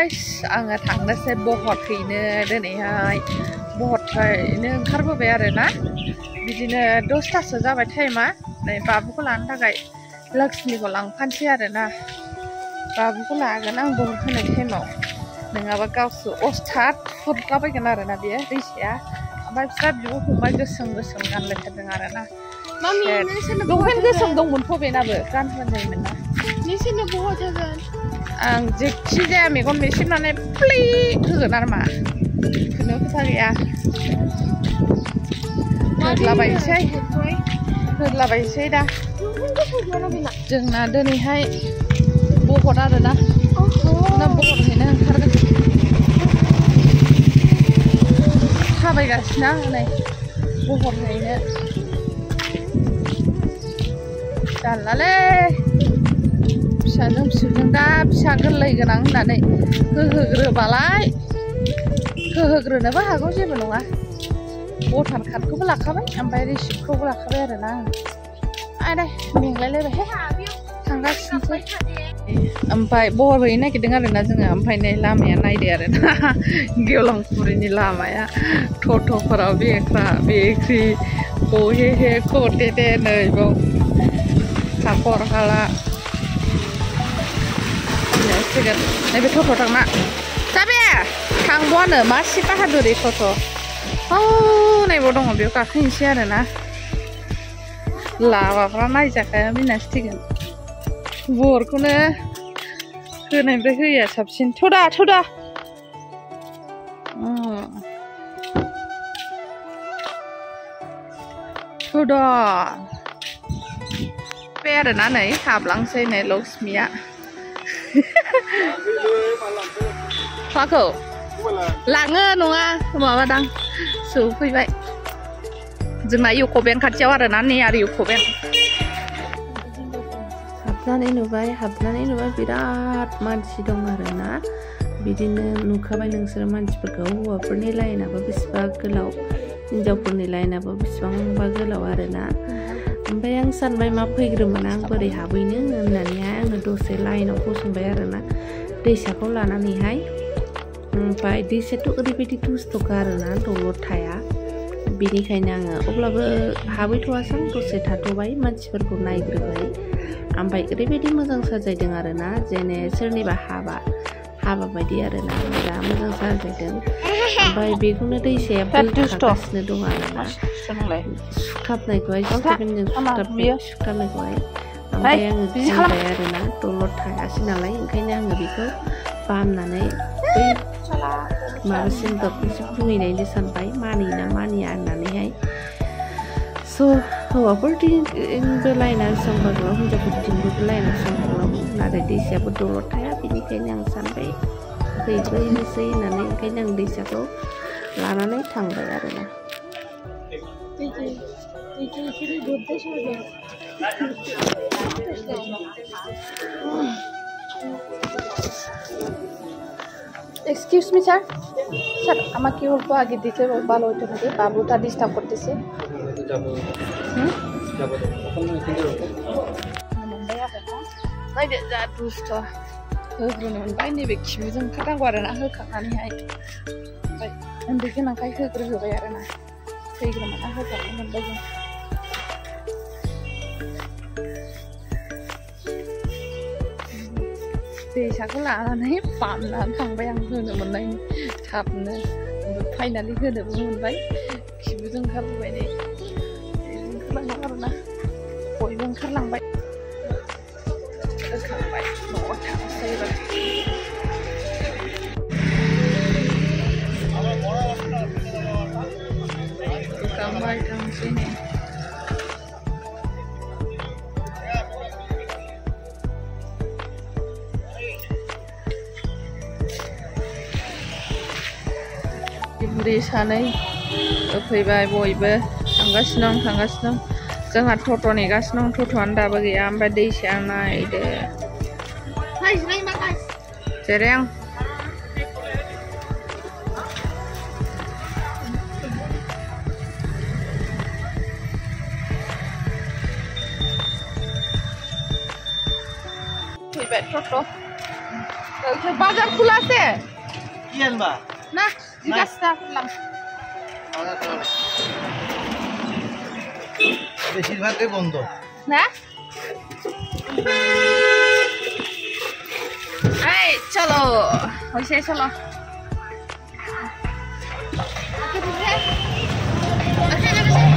guys आङो थांनोसै बहतहैनो दिनैहाय बहतहैनो ओंखारबोबाय आरोना बिदिनो 10टासो जाबाय टाइमा नै बाबुखौ लानो थाखाय लक्ष्मीखौ लांफानोसै आरोना बाबुखौ लागोन आं बहत होनाय टाइमाव नङाबा गावसो अस्थाद फुरलाबायगोन आरोना बेयो दैसाया ओमफ्राय बिस्रा बिब' फंबाय गोसोम गोसोम गानलायथारदों आरोना लंपेन्ट गोसोम दंमोनथ' बेनाबो गानहोनो जायोमोन ना नोंसोरनो बहत होगोन आं जेखि जाया मेगन मेसेबनानै प्ले होगोन आरो मा खुनु खोथा गैया होदलाबायसै दा जोंना दिनैहाय बहत आरोना बहतहैनो ओंखारगोन थाबायगासिनो आं नै बहतहैनो जारलालै फिसाजों फिसौजों दा फिसा गोरलै गोनां होननानै होहोग्रोबालाय होहोग्रोनोबो हागौ जेबो नङा भटार कार्डखौबो लाखाबाय ओमफ्राय रिसिप्टखौबो लाखाबाय आरोना आङो मेंलायलायबाय थांगासिनोसै ओमफ्राय बहरहैनो नागिरदों आरोना जोङो ओमफ्राय नै लामाया नायदो आरोना गेवलांफुरिनि लामाया ट'ट'फोराव बेख्रा बेख्रि बहे हे खथे दे नै बाव हाखर हाला नैबे ट'ट' थांना जाबे थांबावानो मासि बाहादुरि ट'ट' नायबाव दङ बेयाव गाखोनोसै आरोना लामाफ्रा नायजाखाया मिनासिगोन बरखौनो होनायनिफ्राय होयिया साबसिन थौदा बे आरोना नै हाबलांसै नै लक्ष्मीया माखौ लाङो नङा माबादां सौफैबाय जोंना इउक' बेंक खाथियाव आरोना नै आरो इउक' बेंक हाबनानै नुबाय बिराद मानसि दं आरोना बिदिनो नुखाबाय नोंसोरो मानसिफोरखौ हौवाफोरनि लाइनाबो बेसेबा गोलाव हिनजावफोरनि लाइनाबो बेसेबांबा गोलाव आरोना ओमफ्राय आं सानबाय मा फैग्रोमोन आं बोरै हाबैनो होननानैहाय आङो दसे लाइनाव गसंबाय आरोना दैसाखौ लानानैहाय ओमफ्राय दैसायाथ' ओरैबायदि दुस्थ'खा आरोना दलद थाया बिनिखायनो आङो अब्लाबो हाबैथ'वासै दसे थाथ'बाय मानसिफोरखौ नायग्रोबाय ओमफ्राय ओरैबायदि मोजां साजायदों आरोना जेने सोरनिबा हाबा बायदि आरोना बिराद मोजां साजायदों ओमफ्राय बेखौनो दैसाया बोखागासिनो दं आरोना सुथाबनायखौहाय स्टिफेनजों सुथाबनायखौहाय ओमफ्राय आङो गिबाय आरोना दलद थायासै नालाय ओंखायनो आङो बेखौ बामनानै बै माबासिम दरखंसिम बुंहैनायनो सानबाय मानियोना मानिया होननानैहाय स' हौवाफोरथिंबो लाइना बेसेबांबा गोलाव हिनजावफोरथिंबो लाइना बेसेबांबा गोलाव नाथाय दैसायाबो दलद थाया बिनिखायनो आं सानबाय हैग्रोनोसै होननानै ओंखायनो आं दैसाखौ लानानै थांबाय आरोना এক্সকিউজ মি স্যার স্যার আমাকে অল্প আগে দিতে ভালো হইতো নাকি বাবুটা ডিস্টার্ব করতেছে नायदो जा दुस्थ' होग्रोनो मोनबाय नैबे खिबुजों ओंखारनांगौ आरोना होखांनानैहाय ओमफ्राय उन्दै गोनांखाय होग्रोहोबाय आरोना फैग्रोमोना होखांनो मोनबाय जों दैसाखौ लानानै बामनानै थांबाय आं होनो मोननायनि थाबनो फाइनालि होनोबो मोनबाय खिबुजों ओंखारबोबाय नै ओंखारलांबाय आरोना बयबो ओंखारलांबाय होखांबाय न'आव थांसै एबार होखांबाय थांसै नै बुरि सानै फैबाय बयबो थांगासिनो दं जोंहा ट'ट' नेगासिनो दं ट'ट'आनो दाबो गैया ओमफ्राय दैसाया नायदो जेरें फैबाय ट'ट' বাজার খোলা আছে কি আনবা না জিজ্ঞাসা করলাম বেশিরভাগই বন্ধ না এই চলো হইছে চলো Okay,